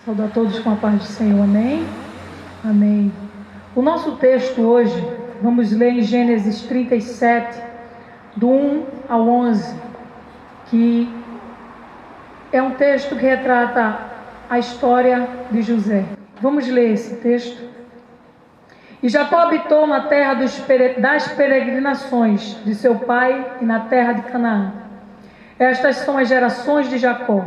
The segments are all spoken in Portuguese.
Saúdo a todos com a paz do Senhor, amém? Amém. O nosso texto hoje, vamos ler em Gênesis 37, do 1 ao 11, que é um texto que retrata a história de José. Vamos ler esse texto. E Jacó habitou na terra das peregrinações de seu pai e na terra de Canaã. Estas são as gerações de Jacó.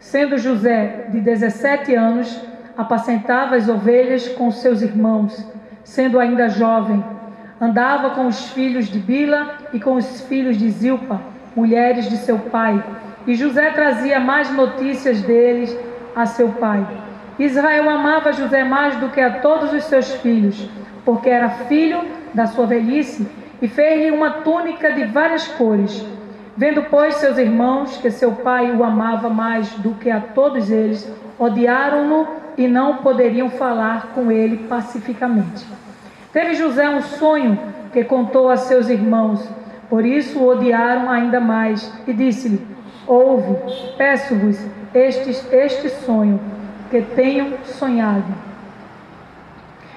Sendo José de 17 anos, apacentava as ovelhas com seus irmãos. Sendo ainda jovem, andava com os filhos de Bila e com os filhos de Zilpa, mulheres de seu pai. E José trazia mais notícias deles a seu pai. Israel amava José mais do que a todos os seus filhos, porque era filho da sua velhice, e fez-lhe uma túnica de várias cores. Vendo, pois, seus irmãos que seu pai o amava mais do que a todos eles, odiaram-no e não poderiam falar com ele pacificamente. Teve José um sonho que contou a seus irmãos, por isso o odiaram ainda mais, e disse-lhe: ouve, peço-vos este sonho que tenho sonhado.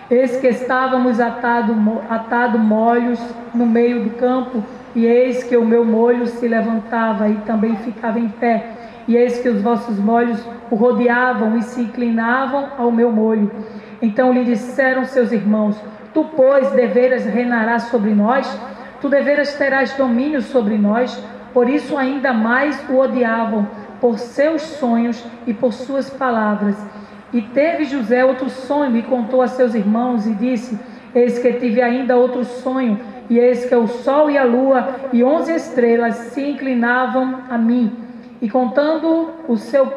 Eis que estávamos atado molhos no meio do campo, e eis que o meu molho se levantava e também ficava em pé, e eis que os vossos molhos o rodeavam e se inclinavam ao meu molho. Então lhe disseram seus irmãos: tu, pois, deveras reinarás sobre nós, tu deveras terás domínio sobre nós. Por isso ainda mais o odiavam, por seus sonhos e por suas palavras. E teve José outro sonho e contou a seus irmãos e disse: eis que tive ainda outro sonho, e eis que o sol e a lua e 11 estrelas se inclinavam a mim. E contando a seu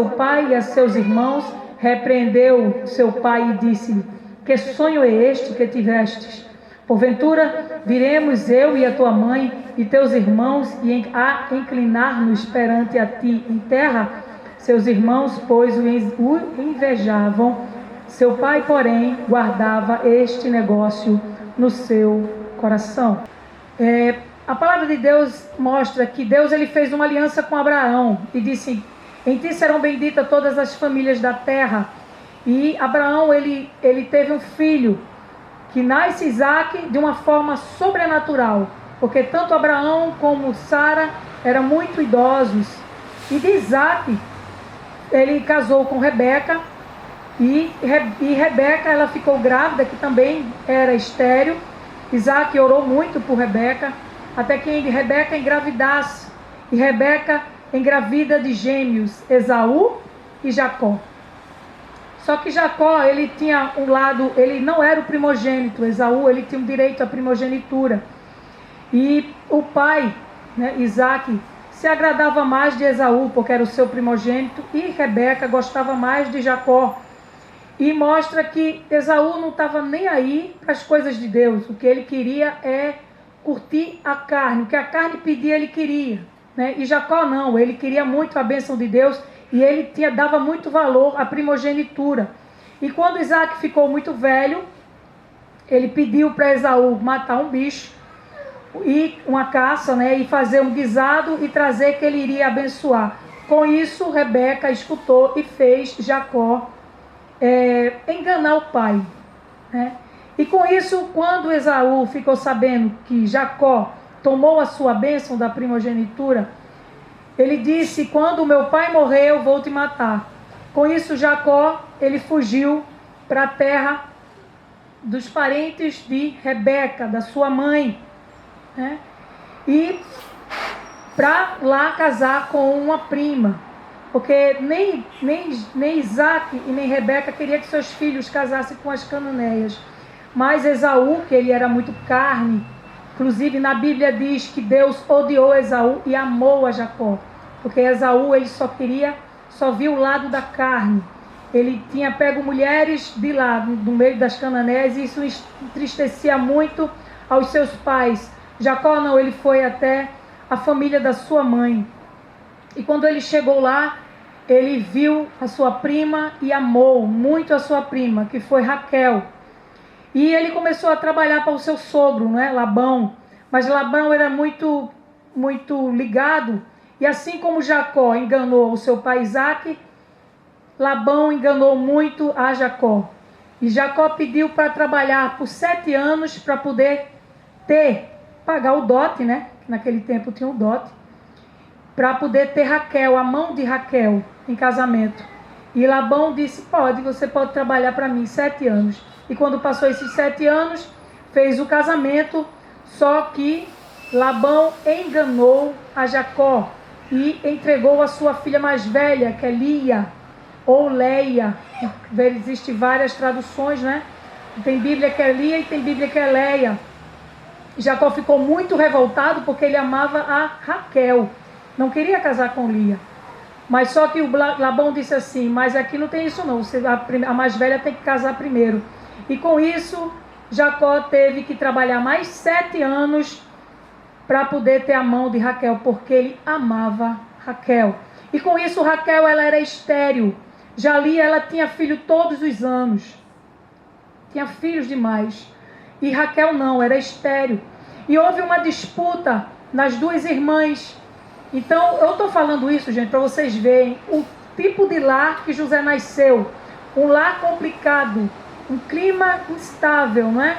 pai e a seus irmãos, repreendeu seu pai e disse-lhe: que sonho é este que tivestes? Porventura viremos eu e a tua mãe e teus irmãos a inclinar-nos perante a ti em terra? Seus irmãos, pois, o invejavam. Seu pai, porém, guardava este negócio no seu coração. A palavra de Deus mostra que Deus ele fez uma aliança com Abraão e disse: em ti serão benditas todas as famílias da terra. E Abraão ele teve um filho que nasce, Isaac, de uma forma sobrenatural, porque tanto Abraão como Sara eram muito idosos. E de Isaac ele casou com Rebeca, e Rebeca ela ficou grávida, que também era estéril. Isaac orou muito por Rebeca, até que Rebeca engravidasse, e Rebeca engravida de gêmeos, Esaú e Jacó. Só que Jacó, ele tinha um lado, ele não era o primogênito. Esaú, ele tinha um direito à primogenitura. E o pai, Isaac, se agradava mais de Esaú, porque era o seu primogênito, e Rebeca gostava mais de Jacó. E mostra que Esaú não estava nem aí para as coisas de Deus. O que ele queria é curtir a carne. O que a carne pedia, ele queria. E Jacó não, ele queria muito a bênção de Deus, e ele dava muito valor à primogenitura. E quando Isaac ficou muito velho, ele pediu para Esaú matar um bicho, e uma caça, e fazer um guisado e trazer, que ele iria abençoar. Com isso, Rebeca escutou e fez Jacó enganar o pai. E com isso, quando Esaú ficou sabendo que Jacó tomou a sua bênção da primogenitura, ele disse: quando o meu pai morrer, eu vou te matar. Com isso, Jacó, ele fugiu para a terra dos parentes de Rebeca, da sua mãe, e para lá casar com uma prima, porque nem Isaac e nem Rebeca queria que seus filhos casassem com as cananeias. Mas Esaú, que ele era muito carne, inclusive na Bíblia diz que Deus odiou Esaú e amou a Jacó, porque Esaú ele só viu o lado da carne. Ele tinha pego mulheres de lá, no meio das cananeias, e isso entristecia muito aos seus pais. Jacó não, ele foi até a família da sua mãe. E quando ele chegou lá, ele viu a sua prima e amou muito a sua prima, que foi Raquel. E ele começou a trabalhar para o seu sogro, Labão. Mas Labão era muito ligado. E assim como Jacó enganou o seu pai Isaac, Labão enganou muito a Jacó. E Jacó pediu para trabalhar por 7 anos para poder pagar o dote, né? Naquele tempo tinha o dote. Para poder ter Raquel, a mão de Raquel, em casamento. E Labão disse, você pode trabalhar para mim 7 anos. E quando passou esses 7 anos, fez o casamento, só que Labão enganou a Jacó e entregou a sua filha mais velha, que é Lia, ou Leia. Existem várias traduções, né? Tem Bíblia que é Lia e tem Bíblia que é Leia. Jacó ficou muito revoltado porque ele amava a Raquel, não queria casar com Lia. Mas só que o Labão disse assim, mas aqui não tem isso não, a mais velha tem que casar primeiro. E com isso, Jacó teve que trabalhar mais 7 anos para poder ter a mão de Raquel, porque ele amava Raquel. E com isso, Raquel ela era estéril. Já Lia, ela tinha filho todos os anos. Tinha filhos demais. E Raquel não, era estéril. E houve uma disputa nas duas irmãs. Então, eu estou falando isso, gente, para vocês verem o tipo de lar que José nasceu. Um lar complicado, um clima instável, não é?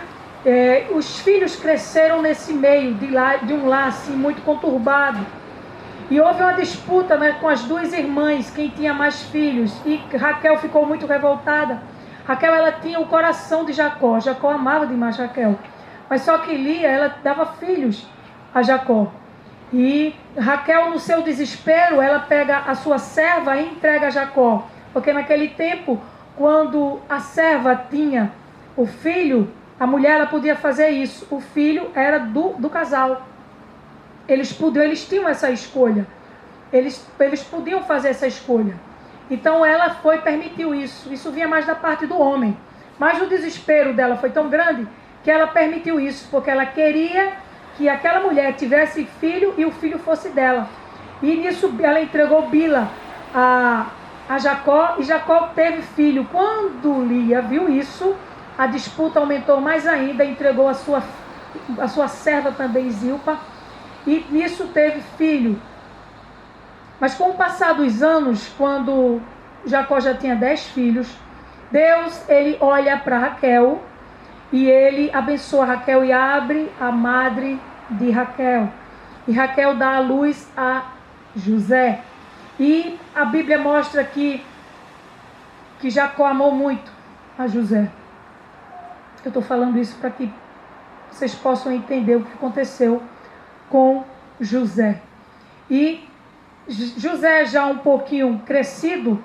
Os filhos cresceram nesse meio de um lar assim, muito conturbado. E houve uma disputa, né, com as duas irmãs, quem tinha mais filhos. E Raquel ficou muito revoltada. Raquel ela tinha o coração de Jacó. Jacó amava demais Raquel. Mas só que Lia, ela dava filhos a Jacó. E Raquel, no seu desespero, ela pega a sua serva e entrega a Jacó. Porque naquele tempo, quando a serva tinha o filho, a mulher ela podia fazer isso. O filho era do casal. Eles tinham essa escolha. Eles podiam fazer essa escolha. Então ela permitiu isso. Isso vinha mais da parte do homem. Mas o desespero dela foi tão grande que ela permitiu isso. Porque ela queria que aquela mulher tivesse filho e o filho fosse dela. E nisso ela entregou Bila a Jacó, e Jacó teve filho. Quando Lia viu isso, a disputa aumentou mais ainda, entregou a sua serva também, Zilpa, e nisso teve filho. Mas com o passar dos anos, quando Jacó já tinha 10 filhos, Deus ele olha para Raquel e ele abençoa Raquel e abre a madre de Raquel. E Raquel dá a luz a José. E a Bíblia mostra que Jacó amou muito a José. Eu estou falando isso para que vocês possam entender o que aconteceu com José. E José, já um pouquinho crescido,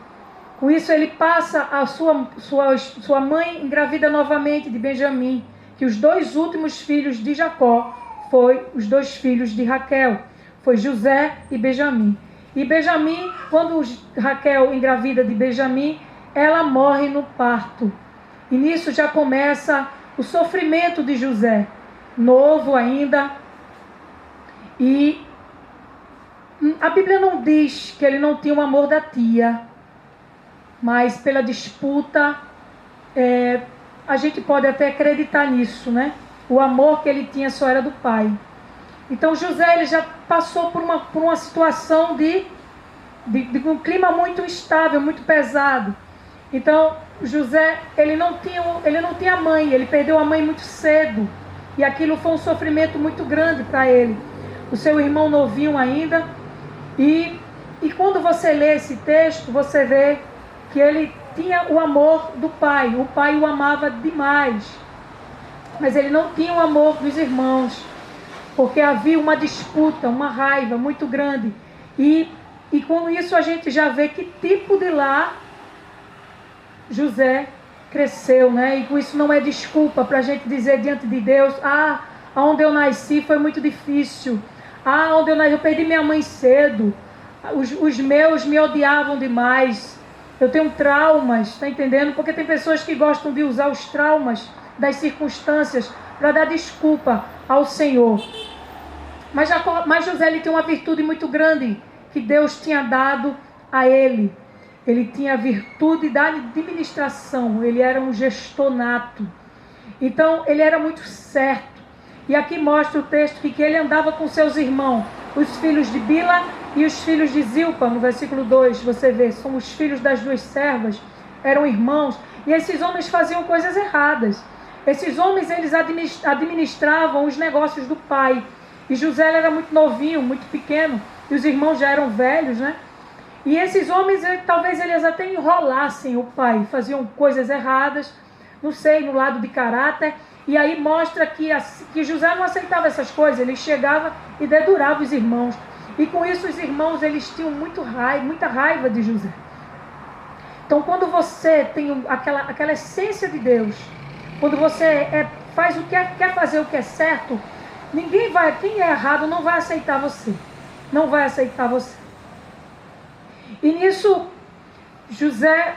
com isso ele passa a sua mãe engravida novamente de Benjamim, que os 2 últimos filhos de Jacó foi os 2 filhos de Raquel, foi José e Benjamim. E Benjamim, quando Raquel engravida de Benjamim, ela morre no parto. E nisso já começa o sofrimento de José, novo ainda. E a Bíblia não diz que ele não tinha o amor da tia, mas pela disputa, a gente pode até acreditar nisso, né? O amor que ele tinha só era do pai. Então José ele já passou por uma situação de um clima muito instável, muito pesado. Então José ele não tinha mãe, ele perdeu a mãe muito cedo. E aquilo foi um sofrimento muito grande para ele. O seu irmão novinho ainda. E quando você lê esse texto, você vê que ele tinha o amor do pai. O pai o amava demais. Mas ele não tinha o amor dos irmãos. Porque havia uma disputa, uma raiva muito grande. E com isso a gente já vê que tipo de lar José cresceu, né? E com isso não é desculpa para a gente dizer diante de Deus: onde eu nasci foi muito difícil. Onde eu nasci, eu perdi minha mãe cedo. Os meus me odiavam demais. Eu tenho traumas, está entendendo? Porque tem pessoas que gostam de usar os traumas das circunstâncias para dar desculpa ao Senhor. Mas José ele tem uma virtude muito grande que Deus tinha dado a ele. Ele tinha a virtude da administração. Ele era um gestor nato. Então ele era muito certo. E aqui mostra o texto que ele andava com seus irmãos, os filhos de Bila E os filhos de Zilpa, no versículo 2, você vê, são os filhos das duas servas, eram irmãos, e esses homens faziam coisas erradas. Esses homens, eles administravam os negócios do pai. E José era muito novinho, muito pequeno, e os irmãos já eram velhos, né? E esses homens, talvez eles até enrolassem o pai, faziam coisas erradas, não sei, no lado de caráter. E aí mostra que José não aceitava essas coisas, ele chegava e dedurava os irmãos. E com isso os irmãos, eles tinham muita raiva de José. Então quando você tem aquela essência de Deus, quando você faz quer fazer o que é certo, quem é errado não vai aceitar você. Não vai aceitar você. E nisso, José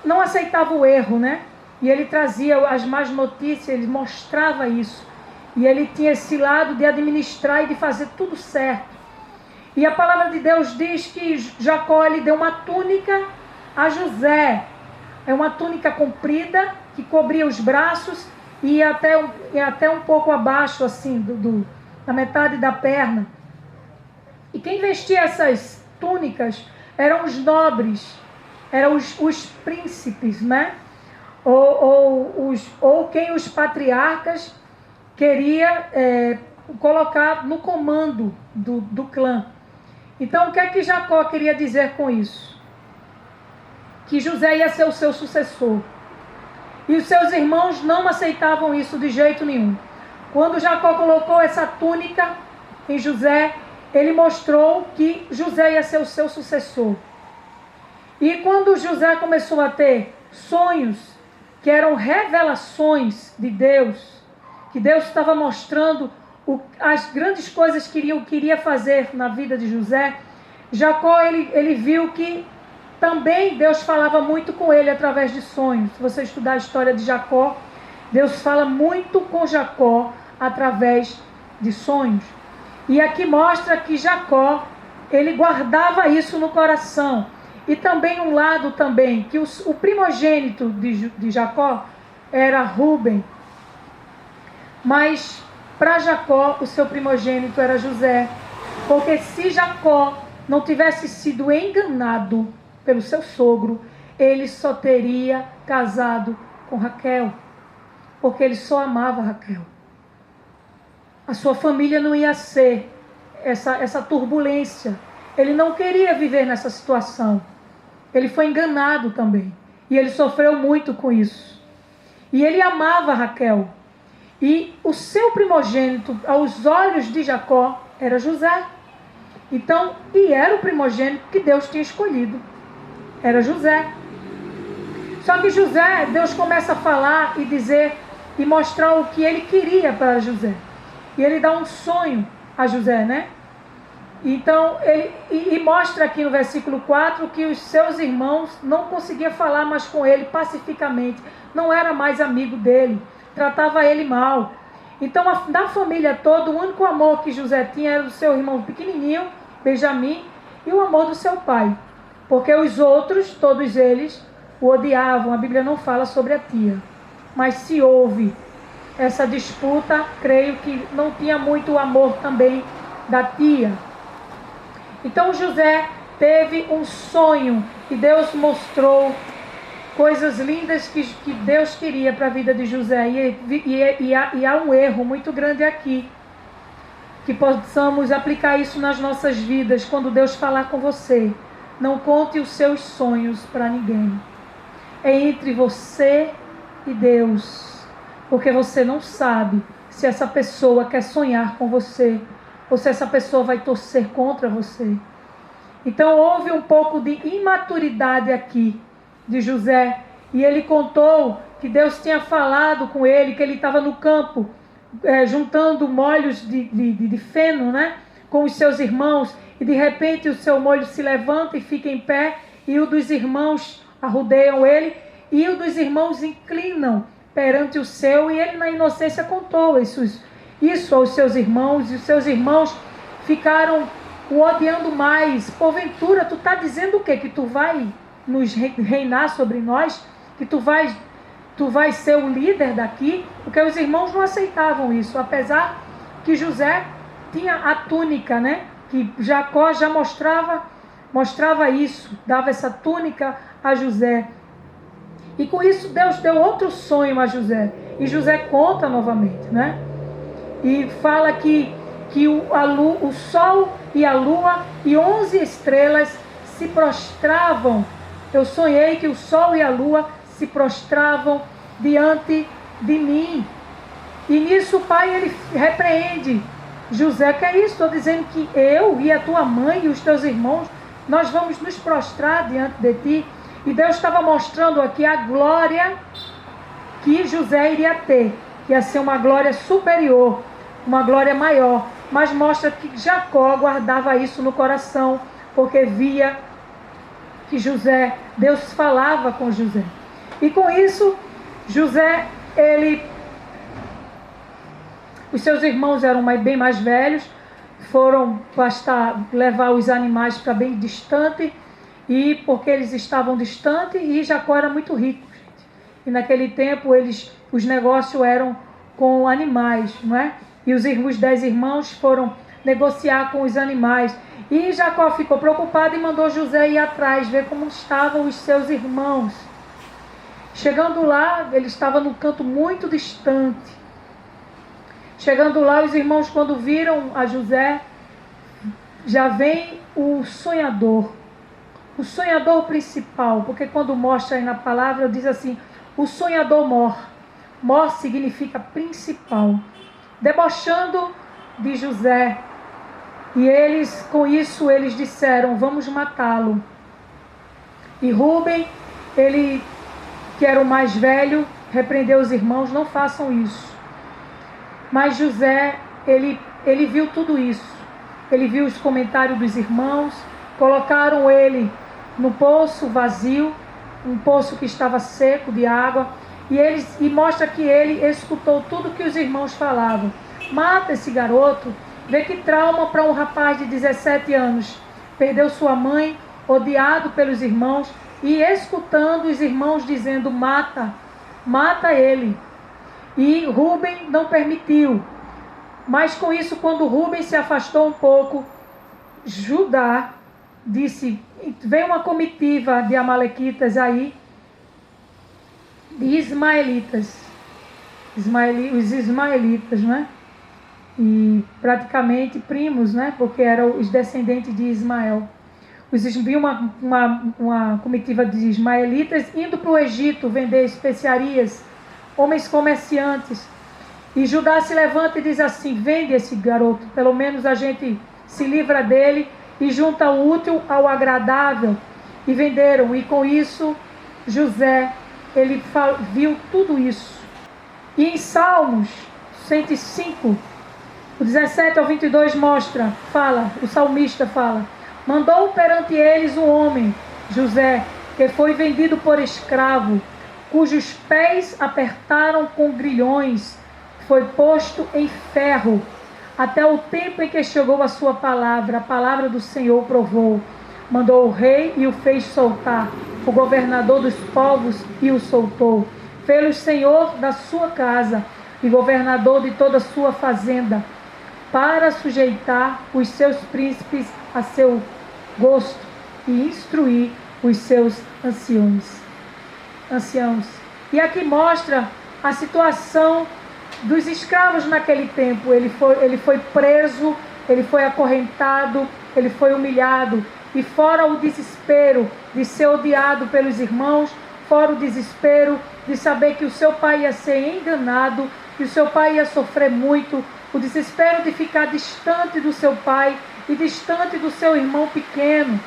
não aceitava o erro, né? E ele trazia as más notícias, ele mostrava isso. E ele tinha esse lado de administrar e de fazer tudo certo. E a palavra de Deus diz que Jacó lhe deu uma túnica a José. É uma túnica comprida que cobria os braços e ia até um pouco abaixo, assim, da metade da perna. E quem vestia essas túnicas eram os nobres, eram os príncipes, né? Ou quem os patriarcas queria colocar no comando do clã. Então, o que é que Jacó queria dizer com isso? Que José ia ser o seu sucessor. E os seus irmãos não aceitavam isso de jeito nenhum. Quando Jacó colocou essa túnica em José, ele mostrou que José ia ser o seu sucessor. E quando José começou a ter sonhos, que eram revelações de Deus, que Deus estava mostrando as grandes coisas que queria fazer na vida de José, Jacó ele viu que também Deus falava muito com ele através de sonhos. Se você estudar a história de Jacó, Deus fala muito com Jacó através de sonhos. E aqui mostra que Jacó, ele guardava isso no coração. E também um lado também, que o primogênito de Jacó era Rúben. Mas para Jacó, o seu primogênito era José. Porque se Jacó não tivesse sido enganado pelo seu sogro, ele só teria casado com Raquel. Porque ele só amava Raquel. A sua família não ia ser essa turbulência. Ele não queria viver nessa situação. Ele foi enganado também. E ele sofreu muito com isso. E ele amava Raquel. E o seu primogênito, aos olhos de Jacó, era José. Então, e era o primogênito que Deus tinha escolhido. Era José. Só que José, Deus começa a falar e dizer e mostrar o que ele queria para José. E ele dá um sonho a José, né? Então, ele mostra aqui no versículo 4 que os seus irmãos não conseguiam falar mais com ele pacificamente. Não era mais amigo dele. Tratava ele mal. Então, da família toda, o único amor que José tinha era do seu irmão pequenininho, Benjamim, e o amor do seu pai. Porque os outros, todos eles, o odiavam. A Bíblia não fala sobre a tia. Mas se houve essa disputa, creio que não tinha muito amor também da tia. Então José teve um sonho e Deus mostrou coisas lindas que Deus queria para a vida de José. E há um erro muito grande aqui, que possamos aplicar isso nas nossas vidas. Quando Deus falar com você, não conte os seus sonhos para ninguém. É entre você e Deus. Porque você não sabe se essa pessoa quer sonhar com você ou se essa pessoa vai torcer contra você. Então houve um pouco de imaturidade aqui de José. E ele contou que Deus tinha falado com ele, que ele estava no campo juntando molhos de feno, né, com os seus irmãos. E de repente o seu molho se levanta e fica em pé. E o dos irmãos arrodeiam ele. E o dos irmãos inclinam perante o seu, e ele na inocência contou isso aos seus irmãos, e os seus irmãos ficaram o odiando mais. Porventura, tu está dizendo o quê? Que tu vai nos reinar sobre nós? Que tu vai ser o líder daqui? Porque os irmãos não aceitavam isso, apesar que José tinha a túnica, né, que Jacó já mostrava isso, dava essa túnica a José. E com isso Deus deu outro sonho a José. E José conta novamente, né? E fala que o sol e a lua e 11 estrelas se prostravam. Eu sonhei que o sol e a lua se prostravam diante de mim. E nisso o pai, ele repreende José: que é isso? Estou dizendo que eu e a tua mãe e os teus irmãos, nós vamos nos prostrar diante de ti. E Deus estava mostrando aqui a glória que José iria ter, que ia ser uma glória superior, uma glória maior. Mas mostra que Jacó guardava isso no coração, porque via que Deus falava com José. E com isso, José, os seus irmãos eram bem mais velhos, foram levar os animais para bem distante, e porque eles estavam distantes, e Jacó era muito rico, gente. E naquele tempo os negócios eram com animais, não é? E os 10 irmãos foram negociar com os animais. E Jacó ficou preocupado e mandou José ir atrás, ver como estavam os seus irmãos. Chegando lá, ele estava num canto muito distante. Chegando lá, os irmãos, quando viram a José, já vem o sonhador principal, porque quando mostra aí na palavra, diz assim: o sonhador Mor. Mor significa principal. Debochando de José. E com isso, eles disseram: vamos matá-lo. E Rúben, ele, que era o mais velho, repreendeu os irmãos: não façam isso. Mas José, ele viu tudo isso. Ele viu os comentários dos irmãos. Colocaram ele no poço vazio, um poço que estava seco de água. E mostra que ele escutou tudo que os irmãos falavam. Mata esse garoto. Vê que trauma para um rapaz de 17 anos. Perdeu sua mãe, odiado pelos irmãos. E escutando os irmãos dizendo: mata ele. E Rúben não permitiu. Mas com isso, quando Rúben se afastou um pouco, Judá disse: vem uma comitiva de amalequitas aí, de ismaelitas. Os ismaelitas, né? E praticamente primos, né? Porque eram os descendentes de Ismael. Viu uma comitiva de ismaelitas indo para o Egito vender especiarias, homens comerciantes. E Judá se levanta e diz assim: vende esse garoto, pelo menos a gente se livra dele e junta o útil ao agradável. E venderam, e com isso José, ele viu tudo isso. E em Salmos 105, o 17 ao 22 o salmista fala: mandou perante eles um homem, José, que foi vendido por escravo, cujos pés apertaram com grilhões, foi posto em ferro, até o tempo em que chegou a sua palavra. A palavra do Senhor provou. Mandou o rei e o fez soltar, o governador dos povos e o soltou. Fez-o senhor da sua casa e governador de toda a sua fazenda, para sujeitar os seus príncipes a seu gosto e instruir os seus anciãos. E aqui mostra a situação dos escravos naquele tempo. Ele foi preso, ele foi acorrentado, ele foi humilhado. E fora o desespero de ser odiado pelos irmãos, fora o desespero de saber que o seu pai ia ser enganado, que o seu pai ia sofrer muito, o desespero de ficar distante do seu pai e distante do seu irmão pequeno,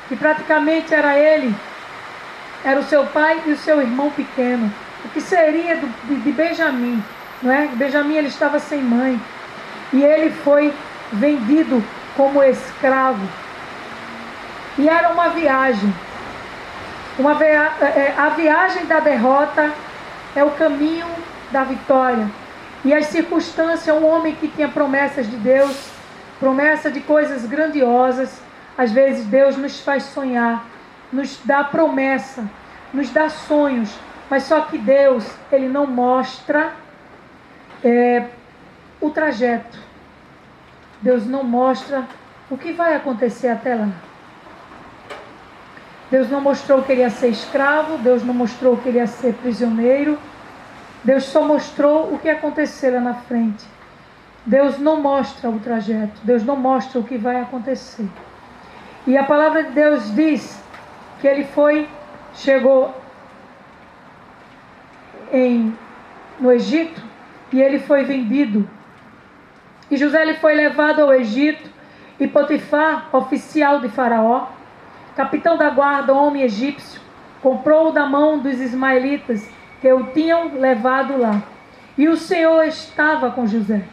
que praticamente era o seu pai e o seu irmão pequeno. O que seria de Benjamim, não é? Benjamim, ele estava sem mãe e ele foi vendido como escravo. E era uma viagem. A viagem da derrota é o caminho da vitória. E as circunstâncias, um homem que tinha promessas de Deus, promessa de coisas grandiosas. Às vezes Deus nos faz sonhar, nos dá promessa, nos dá sonhos, mas só que Deus, ele não mostra o trajeto. Deus não mostra o que vai acontecer até lá. Deus não mostrou que ele ia ser escravo, Deus não mostrou que ele ia ser prisioneiro, Deus só mostrou o que ia acontecer lá na frente. Deus não mostra o trajeto, Deus não mostra o que vai acontecer. E a palavra de Deus diz que ele chegou no Egito, e ele foi vendido. E José ele foi levado ao Egito, e Potifar, oficial de Faraó, capitão da guarda, homem egípcio, comprou-o da mão dos ismaelitas que o tinham levado lá. E o Senhor estava com José,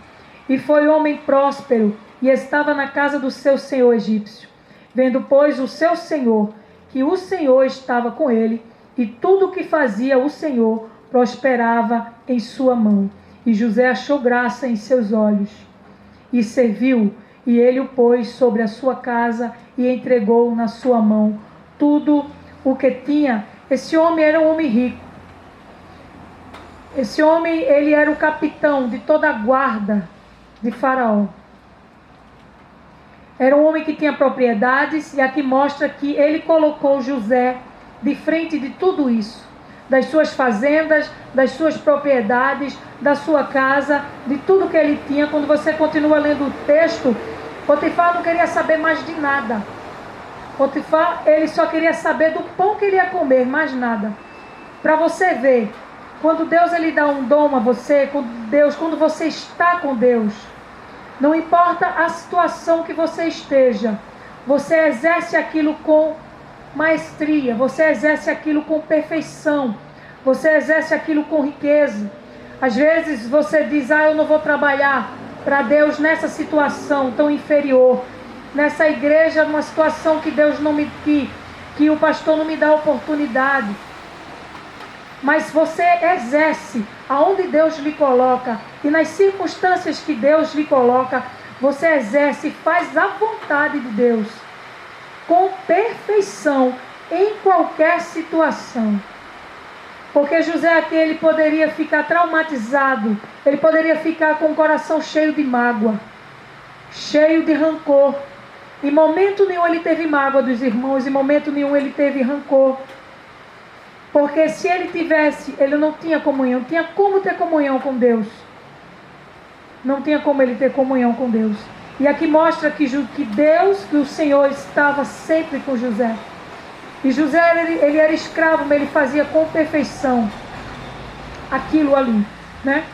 e foi homem próspero, e estava na casa do seu senhor egípcio. Vendo, pois, o seu senhor, que o Senhor estava com ele, e tudo o que fazia o Senhor prosperava em sua mão. E José achou graça em seus olhos, e serviu, e ele o pôs sobre a sua casa, e entregou na sua mão tudo o que tinha. Esse homem era um homem rico. Esse homem, ele era o capitão de toda a guarda de Faraó. Era um homem que tinha propriedades, e aqui mostra que ele colocou José de frente de tudo isso. Das suas fazendas, das suas propriedades, da sua casa, de tudo que ele tinha. Quando você continua lendo o texto, Potifar não queria saber mais de nada. Potifar, ele só queria saber do pão que ele ia comer, mais nada. Para você ver, quando Deus ele dá um dom a você, quando você está com Deus, não importa a situação que você esteja, você exerce aquilo com maestria, você exerce aquilo com perfeição, você exerce aquilo com riqueza. Às vezes você diz, eu não vou trabalhar para Deus nessa situação tão inferior, nessa igreja, numa situação que Deus não me, que o pastor não me dá oportunidade. Mas você exerce aonde Deus lhe coloca, e nas circunstâncias que Deus lhe coloca, você exerce e faz a vontade de Deus, com perfeição, em qualquer situação. Porque José aqui, ele poderia ficar traumatizado, ele poderia ficar com o coração cheio de mágoa, cheio de rancor. Em momento nenhum ele teve mágoa dos irmãos, em momento nenhum ele teve rancor. Porque se ele tivesse, ele não tinha comunhão, não tinha como ter comunhão com Deus. Não tinha como ele ter comunhão com Deus. E aqui mostra que Deus, que o Senhor estava sempre com José. E José, ele era escravo, mas ele fazia com perfeição aquilo ali, né?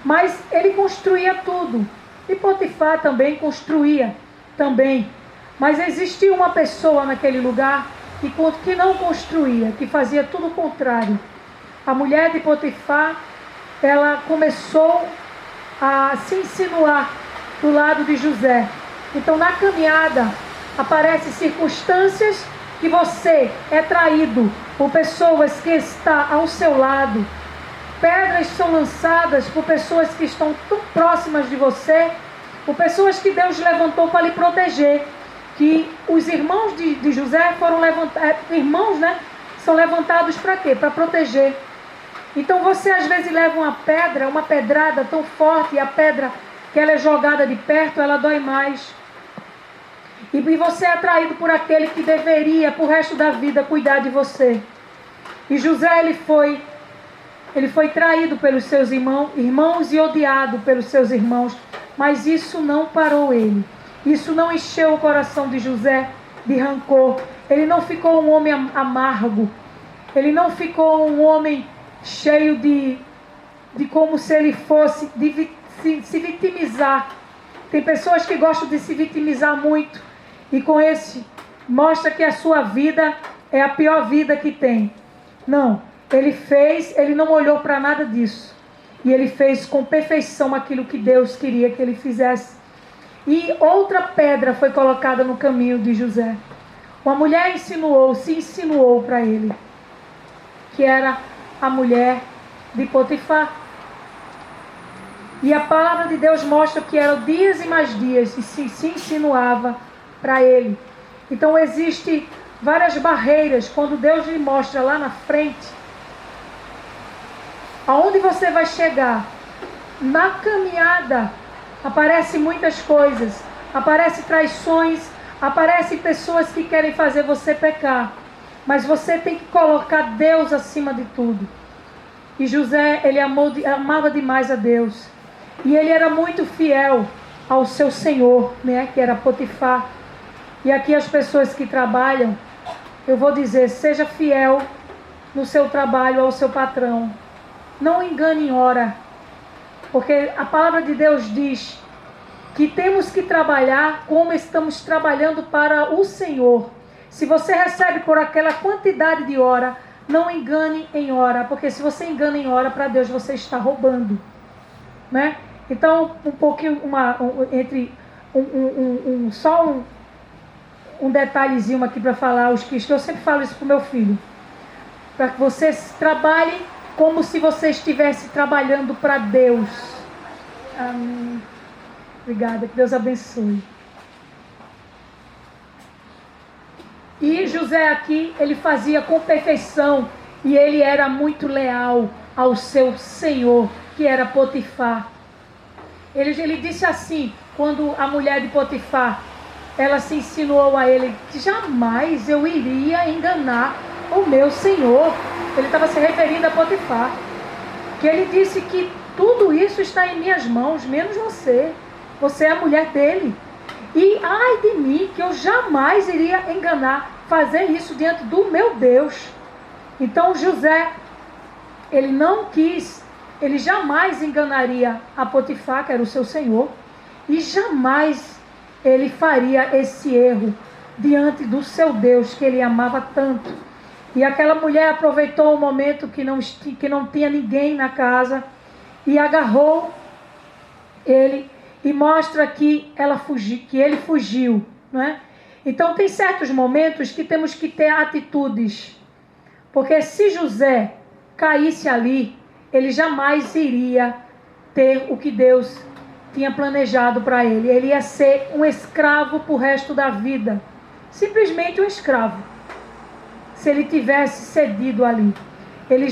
Mas ele construía tudo. E Potifar também construía também. Mas existia uma pessoa naquele lugar que não construía, que fazia tudo o contrário. A mulher de Potifar, ela começou a se insinuar do lado de José. Então, na caminhada, aparecem circunstâncias que você é traído por pessoas que estão ao seu lado. Pedras são lançadas por pessoas que estão tão próximas de você, por pessoas que Deus levantou para lhe proteger. Que os irmãos de José foram levantados, irmãos, né? São levantados para quê? Para proteger. Então você às vezes leva uma pedra, uma pedrada tão forte, e a pedra que ela é jogada de perto, ela dói mais. E você é atraído por aquele que deveria, por resto da vida, cuidar de você. E José, ele foi traído pelos seus irmãos e odiado pelos seus irmãos. Mas isso não parou ele. Isso não encheu o coração de José de rancor. Ele não ficou um homem amargo. Ele não ficou um homem cheio de como se ele fosse se vitimizar. Tem pessoas que gostam de se vitimizar muito. E com esse, mostra que a sua vida é a pior vida que tem. Não, ele não olhou para nada disso. E ele fez com perfeição aquilo que Deus queria que ele fizesse. E outra pedra foi colocada no caminho de José. Uma mulher se insinuou para ele, que era a mulher de Potifar. E a palavra de Deus mostra que eram dias e mais dias, e se insinuava para ele. Então existem várias barreiras, quando Deus lhe mostra lá na frente, aonde você vai chegar. Na caminhada, aparecem muitas coisas, aparecem traições, aparecem pessoas que querem fazer você pecar. Mas você tem que colocar Deus acima de tudo. E José, ele amava demais a Deus. E ele era muito fiel ao seu senhor, né, que era Potifar. E aqui as pessoas que trabalham, eu vou dizer, seja fiel no seu trabalho ao seu patrão. Não engane em hora. Porque a palavra de Deus diz que temos que trabalhar como estamos trabalhando para o Senhor. Se você recebe por aquela quantidade de hora, não engane em hora. Porque se você engana em hora, para Deus você está roubando. Né? Então, um detalhezinho aqui para falar aos cristãos. Eu sempre falo isso para o meu filho. Para que vocês trabalhem como se você estivesse trabalhando para Deus. Amém. Obrigada, que Deus abençoe. E José aqui, ele fazia com perfeição. E ele era muito leal ao seu senhor, que era Potifar. Ele disse assim, quando a mulher de Potifar, ela se insinuou a ele, que jamais eu iria enganar o meu senhor. Ele estava se referindo a Potifar. Que ele disse que tudo isso está em minhas mãos, menos você. Você é a mulher dele. E ai de mim, que eu jamais iria enganar, fazer isso diante do meu Deus. Então José, ele não quis, ele jamais enganaria a Potifar, que era o seu senhor, e jamais ele faria esse erro diante do seu Deus, que ele amava tanto. E aquela mulher aproveitou o momento que não tinha ninguém na casa e agarrou ele e mostra que ele fugiu, não é? Então tem certos momentos que temos que ter atitudes, porque se José caísse ali, ele jamais iria ter o que Deus tinha planejado para ele. Ele ia ser um escravo para o resto da vida, simplesmente um escravo. Se ele tivesse cedido ali, ele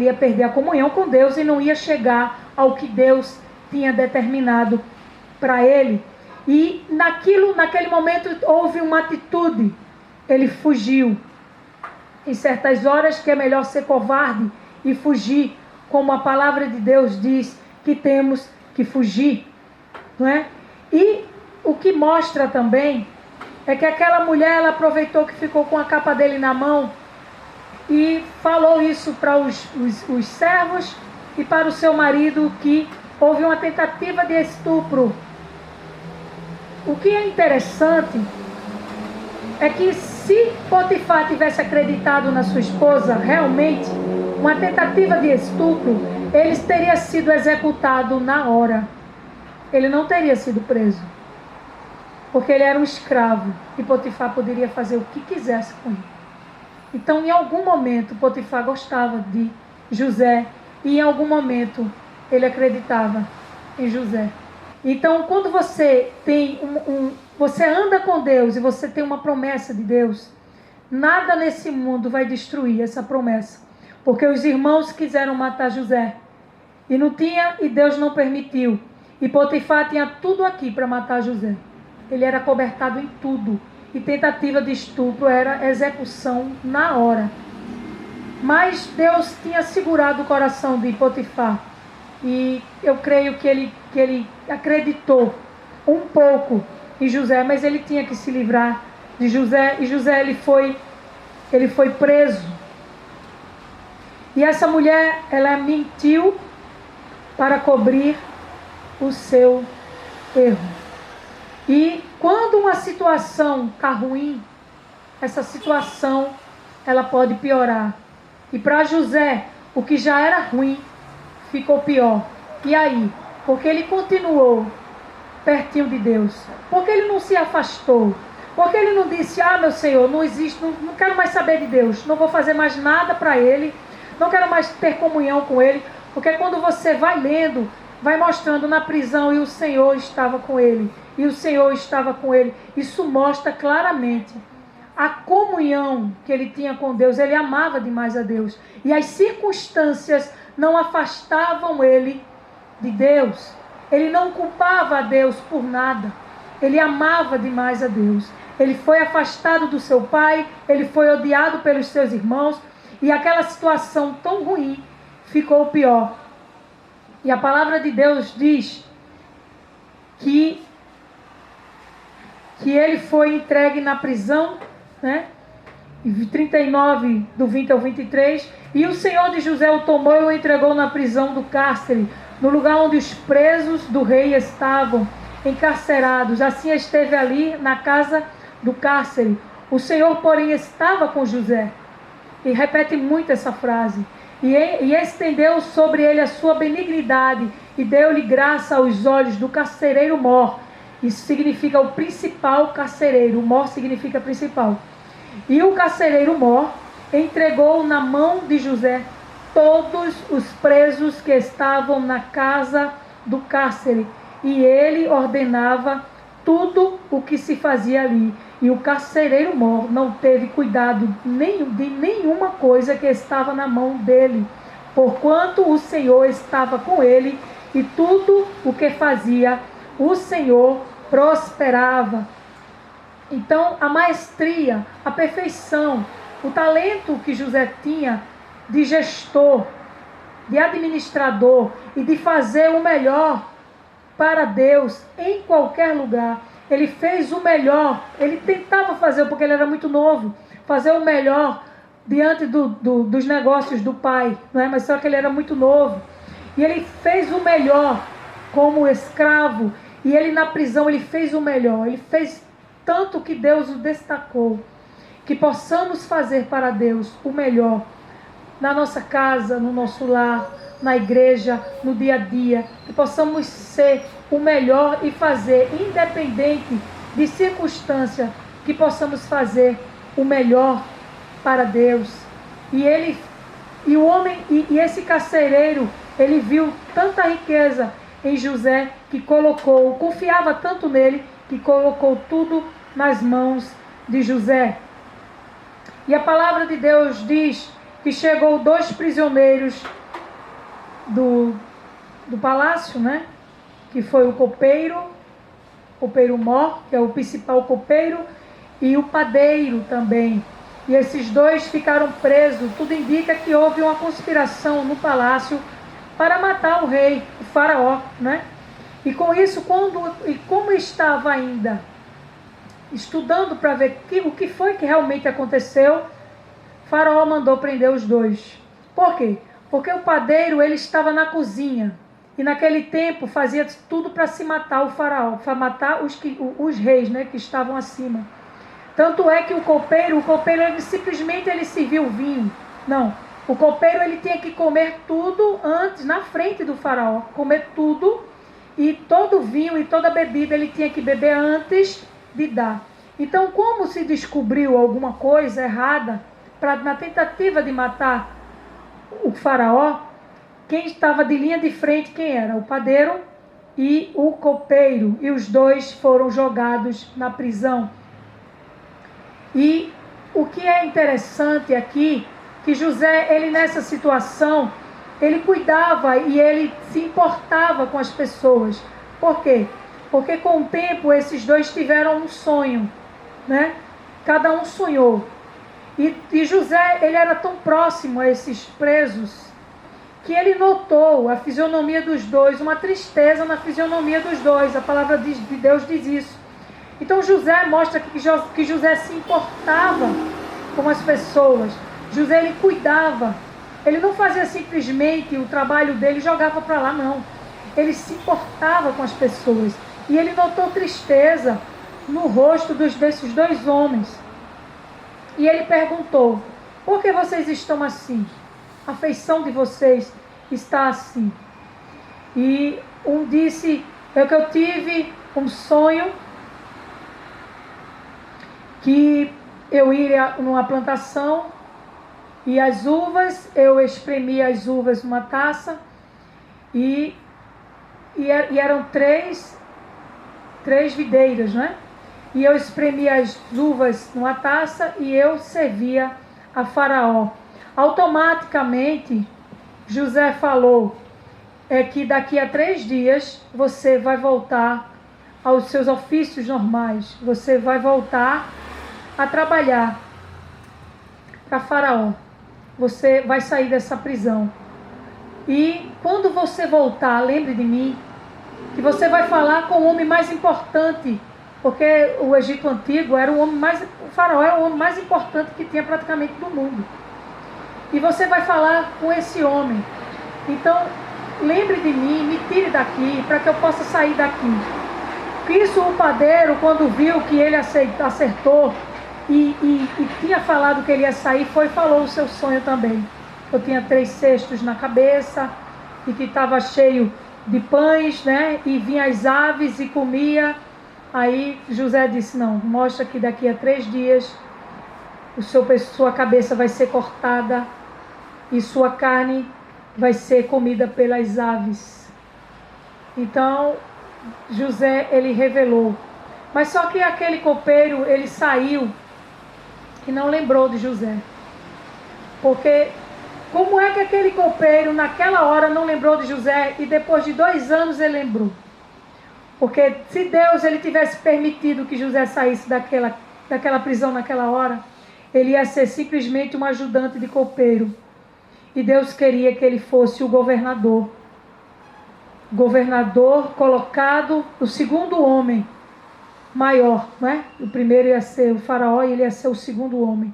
ia perder a comunhão com Deus e não ia chegar ao que Deus tinha determinado para ele. E naquele momento houve uma atitude. Ele fugiu. Em certas horas que é melhor ser covarde e fugir, como a palavra de Deus diz que temos que fugir, não é? E o que mostra também é que aquela mulher, ela aproveitou que ficou com a capa dele na mão e falou isso para os servos e para o seu marido, que houve uma tentativa de estupro. O que é interessante é que se Potifar tivesse acreditado na sua esposa, realmente, uma tentativa de estupro, ele teria sido executado na hora. Ele não teria sido preso. Porque ele era um escravo e Potifar poderia fazer o que quisesse com ele. Então, em algum momento, Potifar gostava de José e em algum momento ele acreditava em José. Então, quando você tem você anda com Deus e você tem uma promessa de Deus, nada nesse mundo vai destruir essa promessa. Porque os irmãos quiseram matar José e Deus não permitiu. E Potifar tinha tudo aqui para matar José. Ele era cobertado em tudo. E tentativa de estupro era execução na hora. Mas Deus tinha segurado o coração de Potifar. E eu creio que ele acreditou um pouco em José. Mas ele tinha que se livrar de José. E José ele foi preso. E essa mulher, ela mentiu para cobrir o seu erro. E quando uma situação está ruim, essa situação ela pode piorar. E para José, o que já era ruim ficou pior. E aí? Porque ele continuou pertinho de Deus. Porque ele não se afastou. Porque ele não disse, meu Senhor, não existe, não quero mais saber de Deus. Não vou fazer mais nada para Ele. Não quero mais ter comunhão com Ele. Porque quando você vai lendo, vai mostrando na prisão e o Senhor estava com ele. E o Senhor estava com ele. Isso mostra claramente a comunhão que ele tinha com Deus. Ele amava demais a Deus. E as circunstâncias não afastavam ele de Deus. Ele não culpava a Deus por nada. Ele amava demais a Deus. Ele foi afastado do seu pai, ele foi odiado pelos seus irmãos, e aquela situação tão ruim ficou pior. E a palavra de Deus diz que ele foi entregue na prisão, né? 39, do 20 ao 23, e o Senhor de José o tomou e o entregou na prisão do cárcere, no lugar onde os presos do rei estavam encarcerados. Assim esteve ali na casa do cárcere. O Senhor, porém, estava com José. E repete muito essa frase. E estendeu sobre ele a sua benignidade e deu-lhe graça aos olhos do carcereiro mor. Isso significa o principal carcereiro. Mor significa principal. E o carcereiro mor entregou na mão de José todos os presos que estavam na casa do cárcere, e ele ordenava tudo o que se fazia ali. E o carcereiro mor não teve cuidado de nenhuma coisa que estava na mão dele, porquanto o Senhor estava com ele, e tudo o que fazia, o Senhor prosperava. Então, a maestria, a perfeição, o talento que José tinha de gestor, de administrador e de fazer o melhor para Deus em qualquer lugar. Ele fez o melhor, ele tentava fazer, porque ele era muito novo, fazer o melhor diante dos negócios do pai, não é? Mas só que ele era muito novo. E ele fez o melhor como escravo, e ele na prisão, ele fez o melhor, ele fez tanto que Deus o destacou. Que possamos fazer para Deus o melhor na nossa casa, no nosso lar, na igreja, no dia a dia. Que possamos ser o melhor e fazer, independente de circunstância, que possamos fazer o melhor para Deus. E esse carcereiro, ele viu tanta riqueza em José, que confiava tanto nele, que colocou tudo nas mãos de José. E a palavra de Deus diz que chegou 2 prisioneiros do palácio, né? Que foi o copeiro mor, que é o principal copeiro, e o padeiro também. E esses 2 ficaram presos. Tudo indica que houve uma conspiração no palácio para matar o rei, o faraó, né? E com isso, como estava ainda estudando para ver o que foi que realmente aconteceu, Faraó mandou prender os 2. Por quê? Porque o padeiro, ele estava na cozinha, e naquele tempo fazia tudo para se matar o faraó, para matar os reis, né, que estavam acima. Tanto é que o copeiro ele simplesmente ele serviu vinho. Não, o copeiro ele tinha que comer tudo antes, na frente do faraó, comer tudo, e todo vinho e toda bebida ele tinha que beber antes de dar. Então, como se descobriu alguma coisa errada na tentativa de matar o faraó, quem estava de linha de frente, quem era? O padeiro e o copeiro, e os 2 foram jogados na prisão. E o que é interessante aqui, que José, ele nessa situação, ele cuidava e ele se importava com as pessoas. Por quê? Porque com o tempo esses 2 tiveram um sonho, né? Cada um sonhou. E José, ele era tão próximo a esses presos, que ele notou a fisionomia dos 2, uma tristeza na fisionomia dos 2. A palavra de Deus diz isso. Então José mostra que José se importava com as pessoas. José, ele cuidava. Ele não fazia simplesmente o trabalho dele e jogava para lá, não. Ele se importava com as pessoas. E ele notou tristeza no rosto desses 2 homens. E ele perguntou: por que vocês estão assim? A feição de vocês está assim. E um disse: é que eu tive um sonho que eu ia numa plantação e as uvas, eu espremia as uvas numa taça e eram três videiras, né? E eu espremia as uvas numa taça e eu servia a Faraó. Automaticamente, José falou: é que daqui a 3 dias você vai voltar aos seus ofícios normais. Você vai voltar a trabalhar para Faraó. Você vai sair dessa prisão. E quando você voltar, lembre de mim, que você vai falar com o homem mais importante, porque o Egito Antigo era o Faraó era o homem mais importante que tinha praticamente do mundo. E você vai falar com esse homem. Então, lembre de mim, me tire daqui, para que eu possa sair daqui. Isso o padeiro, quando viu que ele acertou e tinha falado que ele ia sair, falou o seu sonho também. Eu tinha 3 cestos na cabeça e que estava cheio de pães, né? E vinha as aves e comia. Aí José disse, não, mostra que daqui a 3 dias sua cabeça vai ser cortada e sua carne vai ser comida pelas aves. Então José, ele revelou. Mas só que aquele copeiro, ele saiu e não lembrou de José. Porque como é que aquele copeiro naquela hora não lembrou de José e depois de 2 anos ele lembrou? Porque se Deus ele tivesse permitido que José saísse daquela prisão naquela hora, ele ia ser simplesmente um ajudante de copeiro. E Deus queria que ele fosse o governador. Governador colocado, o segundo homem maior, né? O primeiro ia ser o Faraó e ele ia ser o segundo homem.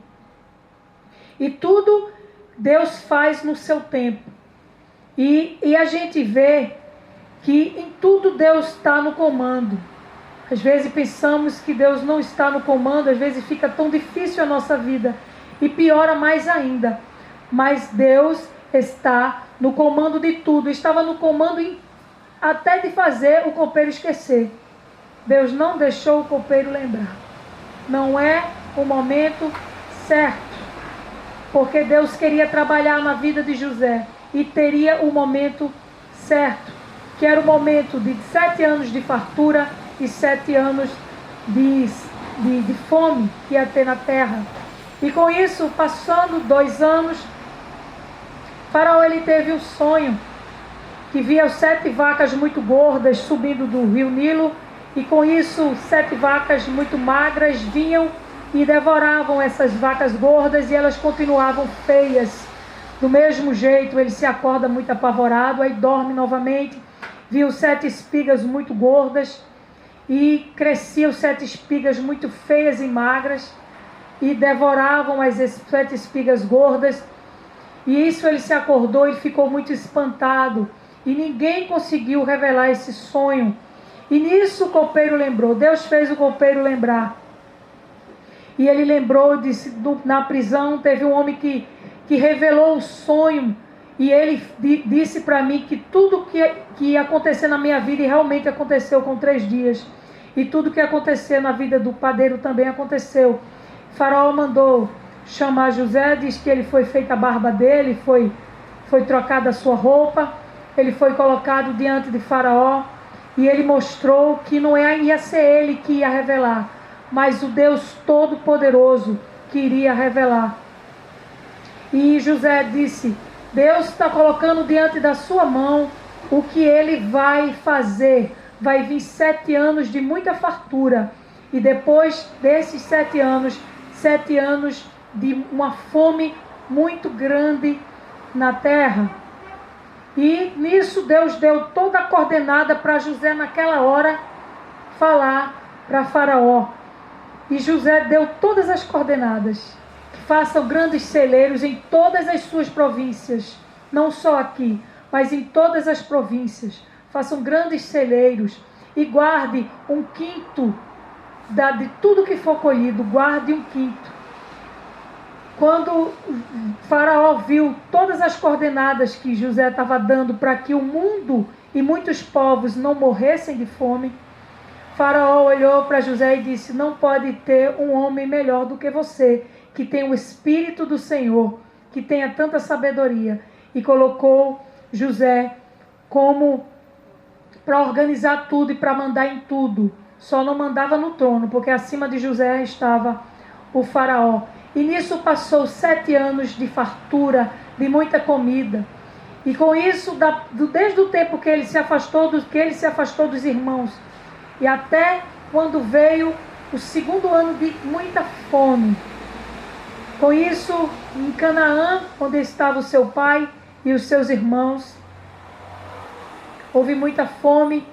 E tudo Deus faz no seu tempo. E a gente vê que em tudo Deus está no comando. Às vezes pensamos que Deus não está no comando, às vezes fica tão difícil a nossa vida e piora mais ainda. Mas Deus está no comando de tudo, estava no comando até de fazer o copeiro esquecer. Deus não deixou o copeiro lembrar. Não é o momento certo, porque Deus queria trabalhar na vida de José e teria o momento certo, que era o momento de 7 anos de fartura e 7 anos de fome que ia ter na terra. E com isso, passando 2 anos, Faraó ele teve um sonho que via 7 vacas muito gordas subindo do rio Nilo, e com isso 7 vacas muito magras vinham e devoravam essas vacas gordas, e elas continuavam feias. Do mesmo jeito, ele se acorda muito apavorado, aí dorme novamente, viu 7 espigas muito gordas, e cresciam 7 espigas muito feias e magras, e devoravam as 7 espigas gordas. E isso ele se acordou e ficou muito espantado. E ninguém conseguiu revelar esse sonho. E nisso o copeiro lembrou. Deus fez o copeiro lembrar. E ele lembrou, disse, na prisão teve um homem que revelou o sonho. E ele disse para mim que tudo que ia acontecer na minha vida, e realmente aconteceu com 3 dias. E tudo que aconteceu na vida do padeiro também aconteceu. Faraó mandou chamar José, diz que ele foi feita a barba dele, foi trocada a sua roupa, ele foi colocado diante de Faraó, e ele mostrou que não ia ser ele que ia revelar, mas o Deus Todo-Poderoso que iria revelar. E José disse, Deus está colocando diante da sua mão o que ele vai fazer. Vai vir 7 anos de muita fartura, e depois desses 7 anos, 7 anos de uma fome muito grande na terra. E nisso Deus deu toda a coordenada para José naquela hora falar para Faraó. E José deu todas as coordenadas. Que façam grandes celeiros em todas as suas províncias. Não só aqui, mas em todas as províncias. Façam grandes celeiros. E guarde 1/5 de tudo que for colhido. Guarde 1/5. Quando Faraó viu todas as coordenadas que José estava dando para que o mundo e muitos povos não morressem de fome, Faraó olhou para José e disse, não pode ter um homem melhor do que você, que tem o Espírito do Senhor, que tenha tanta sabedoria. E colocou José como para organizar tudo e para mandar em tudo. Só não mandava no trono, porque acima de José estava o Faraó. E nisso passou 7 anos de fartura, de muita comida. E com isso, desde o tempo que ele se afastou dos irmãos, e até quando veio o segundo ano de muita fome. Com isso, em Canaã, onde estava o seu pai e os seus irmãos, houve muita fome.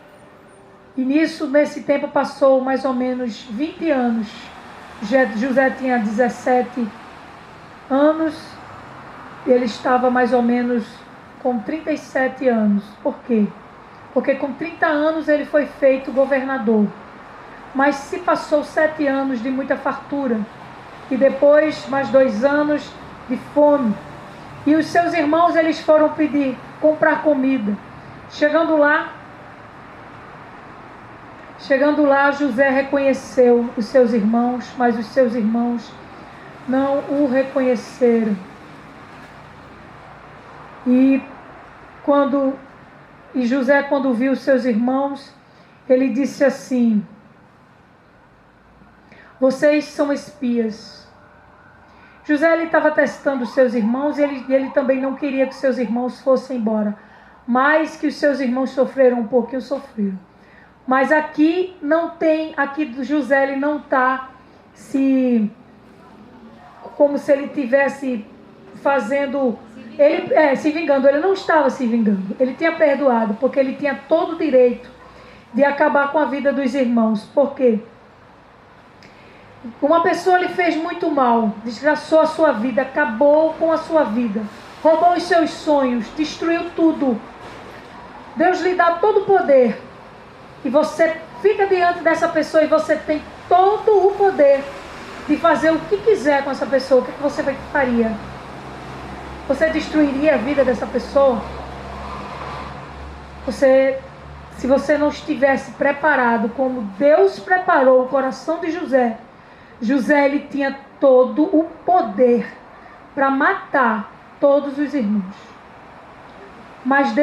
E nesse tempo passou mais ou menos 20 anos. José tinha 17 anos. Ele estava mais ou menos com 37 anos. Por quê? Porque com 30 anos ele foi feito governador. Mas se passou 7 anos de muita fartura. E depois mais 2 anos de fome. E os seus irmãos, eles foram comprar comida. Chegando lá, José reconheceu os seus irmãos, mas os seus irmãos não o reconheceram. E José, quando viu os seus irmãos, ele disse assim: vocês são espias. José, ele estava testando os seus irmãos e ele também não queria que seus irmãos fossem embora. Mais que os seus irmãos sofreram um pouquinho, sofreram. Mas aqui José, ele não está como se ele tivesse se vingando. Ele não estava se vingando. Ele tinha perdoado, porque ele tinha todo o direito de acabar com a vida dos irmãos. Por quê? Uma pessoa lhe fez muito mal, desgraçou a sua vida, acabou com a sua vida, roubou os seus sonhos, destruiu tudo. Deus lhe dá todo o poder. E você fica diante dessa pessoa e você tem todo o poder de fazer o que quiser com essa pessoa. O que você faria? Você destruiria a vida dessa pessoa? Se você não estivesse preparado como Deus preparou o coração de José, ele tinha todo o poder para matar todos os irmãos. Mas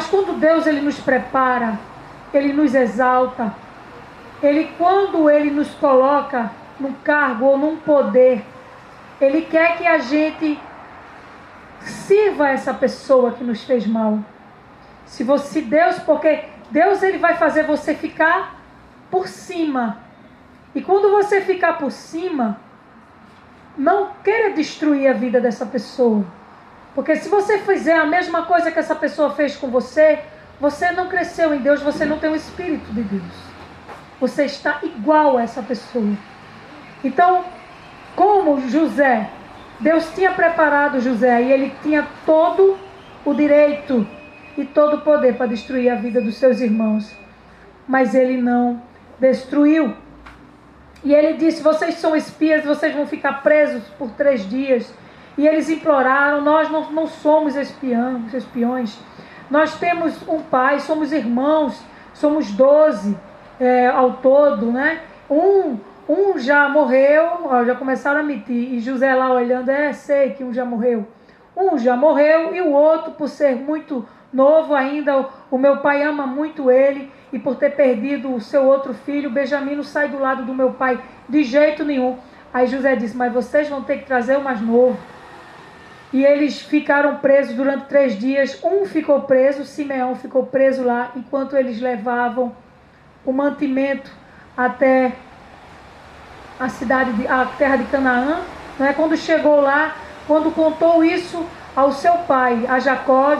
quando Deus ele nos prepara, ele nos exalta, quando ele nos coloca num cargo ou num poder, ele quer que a gente sirva essa pessoa que nos fez mal. Porque Deus ele vai fazer você ficar por cima. E quando você ficar por cima, não queira destruir a vida dessa pessoa. Porque se você fizer a mesma coisa que essa pessoa fez com você, você não cresceu em Deus, você não tem o Espírito de Deus. Você está igual a essa pessoa. Então, como José, Deus tinha preparado José e ele tinha todo o direito e todo o poder para destruir a vida dos seus irmãos. Mas ele não destruiu. E ele disse: vocês são espias, vocês vão ficar presos por 3 dias. E eles imploraram: nós não somos espiões. Nós temos um pai, somos irmãos, somos 12 ao todo, né? Um já morreu, já começaram a mentir. E José lá olhando: sei que um já morreu. Um já morreu e o outro, por ser muito novo ainda, o meu pai ama muito ele. E por ter perdido o seu outro filho, Benjamim não sai do lado do meu pai de jeito nenhum. Aí José disse: mas vocês vão ter que trazer o mais novo. E eles ficaram presos durante 3 dias. Um ficou preso, Simeão ficou preso lá, enquanto eles levavam o mantimento até a terra de Canaã. Quando chegou lá, quando contou isso ao seu pai, a Jacó,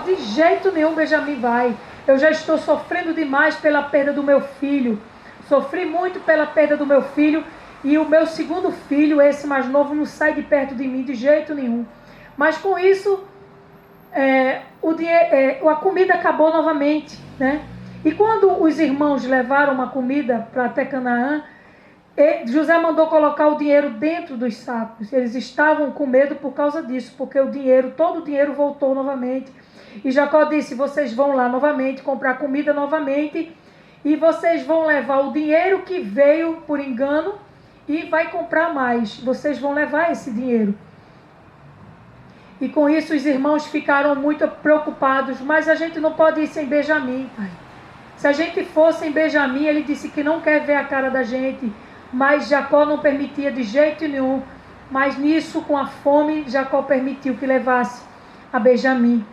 de jeito nenhum Benjamim vai. Eu já estou sofrendo demais pela perda do meu filho. Sofri muito pela perda do meu filho. E o meu segundo filho, esse mais novo, não sai de perto de mim de jeito nenhum. Mas com isso, a comida acabou novamente, né? E quando os irmãos levaram uma comida para até Canaã, José mandou colocar o dinheiro dentro dos sacos. Eles estavam com medo por causa disso, porque todo o dinheiro voltou novamente. E Jacó disse: vocês vão lá novamente comprar comida novamente, e vocês vão levar o dinheiro que veio por engano e vai comprar mais. Vocês vão levar esse dinheiro. E com isso os irmãos ficaram muito preocupados. Mas a gente não pode ir sem Benjamim, pai. Se a gente fosse em Benjamim, ele disse que não quer ver a cara da gente. Mas Jacó não permitia de jeito nenhum. Mas nisso, com a fome, Jacó permitiu que levasse a Benjamim.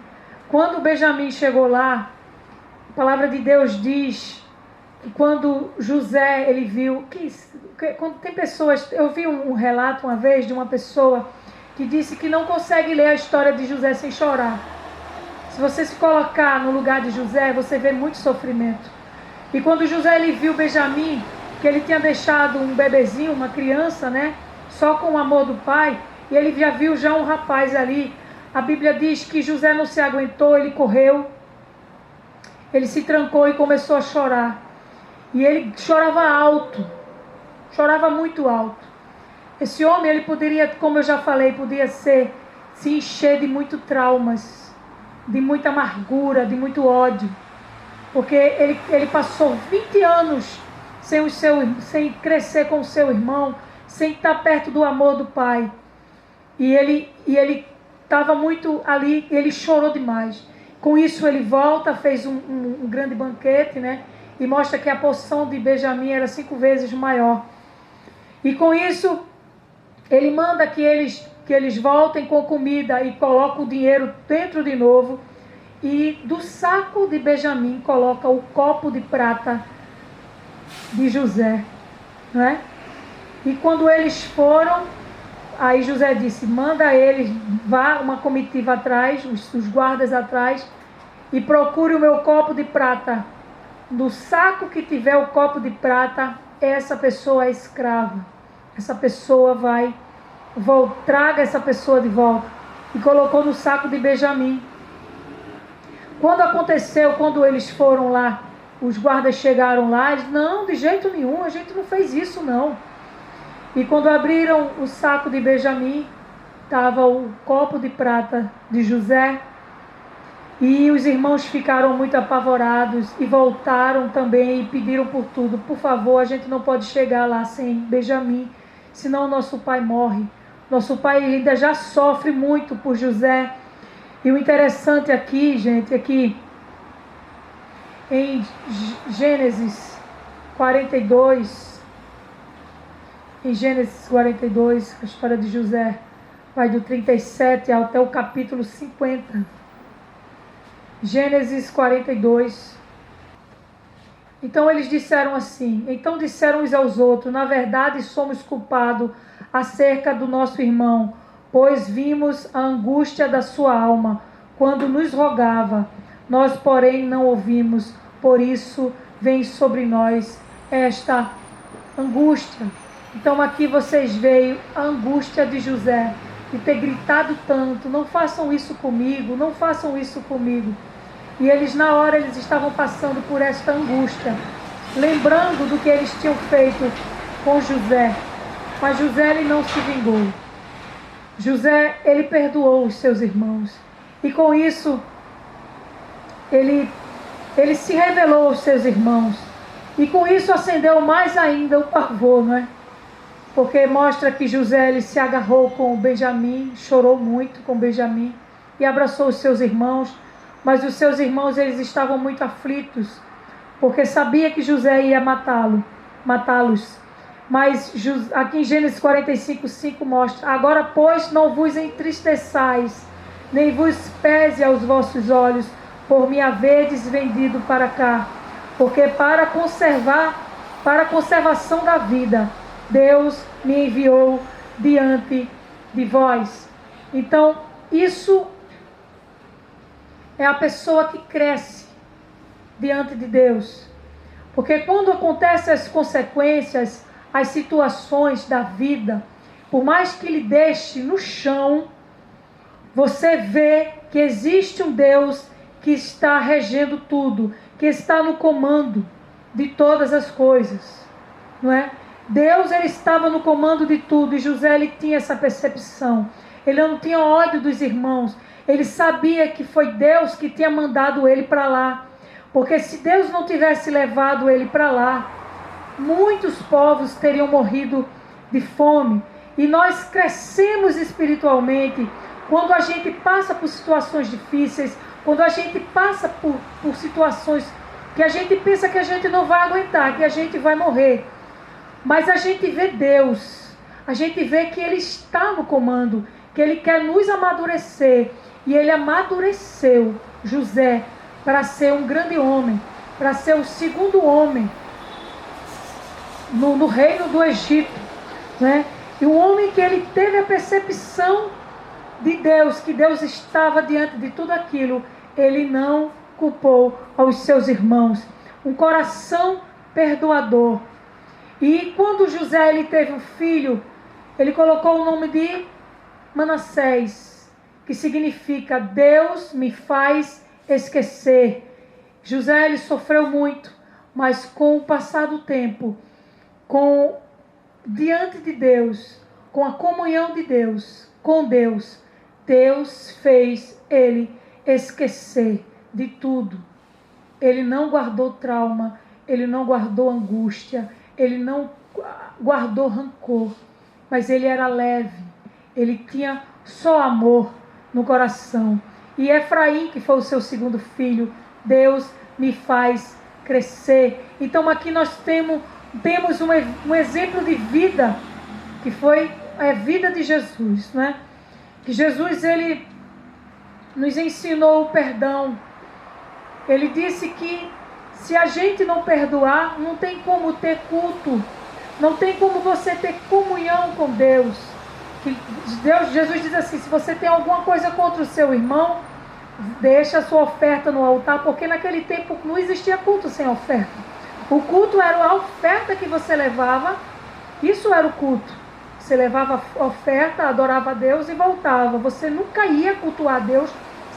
Quando Benjamim chegou lá, A palavra de Deus diz que quando José, ele viu, quando tem pessoas, eu vi um relato uma vez de uma pessoa que disse que não consegue ler a história de José sem chorar. Se você se colocar no lugar de José, você vê muito sofrimento. E quando José, ele viu Benjamim, que ele tinha deixado um bebezinho, uma criança, né, só com o amor do pai, e ele já viu um rapaz ali. A Bíblia diz que José não se aguentou, ele correu, ele se trancou e começou a chorar. E ele chorava alto, chorava muito alto. Esse homem, ele poderia, como eu já falei, podia se encher de muito traumas, de muita amargura, de muito ódio. Porque ele passou 20 anos sem crescer com o seu irmão, sem estar perto do amor do pai. E ele estava muito ali, ele chorou demais. Com isso ele volta, fez um grande banquete, né? E mostra que a porção de Benjamim era 5 vezes maior. E com isso ele manda que eles voltem com comida e colocam o dinheiro dentro de novo. E do saco de Benjamim coloca o copo de prata de José, não é? E quando eles foram, aí José disse, manda eles, vá uma comitiva atrás, os guardas atrás, e procure o meu copo de prata. No saco que tiver o copo de prata, essa pessoa é escrava. Essa pessoa traga essa pessoa de volta. E colocou no saco de Benjamim. Quando eles foram lá, os guardas chegaram lá, eles, não, de jeito nenhum, a gente não fez isso não. E quando abriram o saco de Benjamim, estava o copo de prata de José. E os irmãos ficaram muito apavorados e voltaram também e pediram por tudo. Por favor, a gente não pode chegar lá sem Benjamim, senão nosso pai morre. Nosso pai ainda já sofre muito por José. E o interessante aqui, gente, é que em Gênesis 42, a história de José vai do 37 até o capítulo 50. Gênesis 42. Então eles disseram assim, então disseram uns aos outros, na verdade somos culpados acerca do nosso irmão, pois vimos a angústia da sua alma, quando nos rogava. Nós, porém, não ouvimos, por isso vem sobre nós esta angústia. Então aqui vocês veem a angústia de José, de ter gritado tanto, não façam isso comigo, não façam isso comigo. E eles, na hora, eles estavam passando por esta angústia, lembrando do que eles tinham feito com José. Mas José, ele não se vingou. José, ele perdoou os seus irmãos. E com isso, ele se revelou aos seus irmãos. E com isso acendeu mais ainda o pavor, não é? Porque mostra que José, ele se agarrou com Benjamim, chorou muito com Benjamim e abraçou os seus irmãos. Mas os seus irmãos, eles estavam muito aflitos, porque sabia que José ia matá-los. Mas aqui em Gênesis 45:5 mostra, agora, pois, não vos entristeçais, nem vos pese aos vossos olhos, por me haverdes vendido para cá, porque para a conservação da vida, Deus me enviou diante de vós. Então, isso é a pessoa que cresce diante de Deus. Porque quando acontecem as consequências, as situações da vida, por mais que lhe deixe no chão, você vê que existe um Deus que está regendo tudo, que está no comando de todas as coisas, não é? Deus, ele estava no comando de tudo, e José, ele tinha essa percepção. Ele não tinha ódio dos irmãos, ele sabia que foi Deus que tinha mandado ele para lá, porque se Deus não tivesse levado ele para lá, muitos povos teriam morrido de fome. E nós crescemos espiritualmente quando a gente passa por situações difíceis, quando a gente passa por situações que a gente pensa que a gente não vai aguentar, que a gente vai morrer. Mas a gente vê Deus, a gente vê que Ele está no comando, que Ele quer nos amadurecer. E Ele amadureceu José para ser um grande homem, para ser o segundo homem no reino do Egito, né? E um homem que ele teve a percepção de Deus, que Deus estava diante de tudo aquilo, ele não culpou aos seus irmãos. Um coração perdoador. E quando José ele teve um filho, ele colocou o nome de Manassés, que significa Deus me faz esquecer. José ele sofreu muito, mas com o passar do tempo, diante de Deus, com a comunhão de Deus, com Deus, Deus fez ele esquecer de tudo. Ele não guardou trauma, ele não guardou angústia, ele não guardou rancor, mas ele era leve, ele tinha só amor no coração. E Efraim, que foi o seu segundo filho, Deus me faz crescer. Então aqui nós temos um exemplo de vida, que foi a vida de Jesus, né? Que Jesus, ele nos ensinou o perdão. Ele disse que se a gente não perdoar, não tem como ter culto, não tem como você ter comunhão com Deus. Jesus diz assim: se você tem alguma coisa contra o seu irmão, deixa a sua oferta no altar, porque naquele tempo não existia culto sem oferta. O culto era a oferta que você levava, isso era o culto. Você levava a oferta, adorava a Deus e voltava. Você nunca ia cultuar a Deus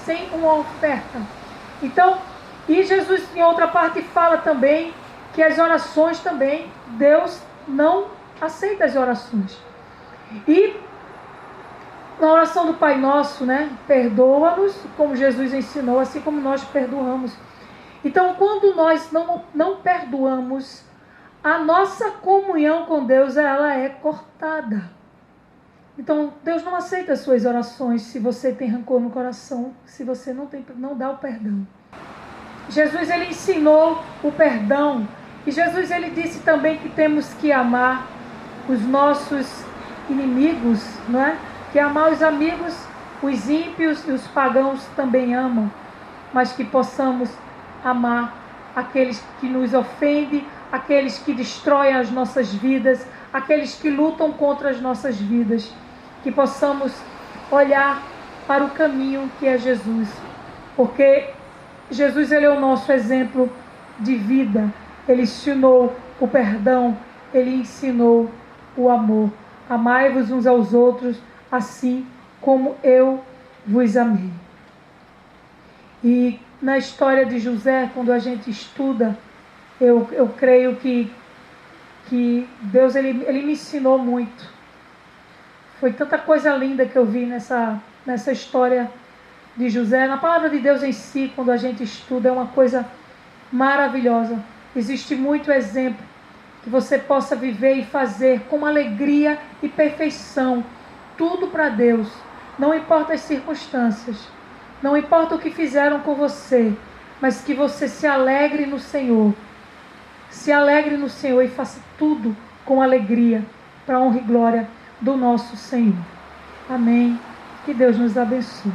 sem uma oferta. Então, e Jesus em outra parte fala também que as orações também, Deus não aceita as orações. E na oração do Pai Nosso, né? Perdoa-nos, como Jesus ensinou, assim como nós perdoamos. Então, quando nós não perdoamos, a nossa comunhão com Deus, ela é cortada. Então, Deus não aceita as suas orações se você tem rancor no coração, se você não dá o perdão. Jesus, ele ensinou o perdão. E Jesus, ele disse também que temos que amar os nossos inimigos, não é? Que amar os amigos, os ímpios e os pagãos também amam, mas que possamos amar aqueles que nos ofendem, aqueles que destroem as nossas vidas, aqueles que lutam contra as nossas vidas, que possamos olhar para o caminho que é Jesus, porque Jesus, ele é o nosso exemplo de vida. Ele ensinou o perdão, ele ensinou o amor. Amai-vos uns aos outros, assim como eu vos amei. E na história de José, quando a gente estuda, eu creio que Deus ele me ensinou muito. Foi tanta coisa linda que eu vi nessa história de José. Na palavra de Deus em si, quando a gente estuda, é uma coisa maravilhosa. Existe muito exemplo que você possa viver e fazer com alegria e perfeição. Tudo para Deus. Não importa as circunstâncias. Não importa o que fizeram com você. Mas que você se alegre no Senhor. Se alegre no Senhor e faça tudo com alegria. Para a honra e glória do nosso Senhor. Amém. Que Deus nos abençoe.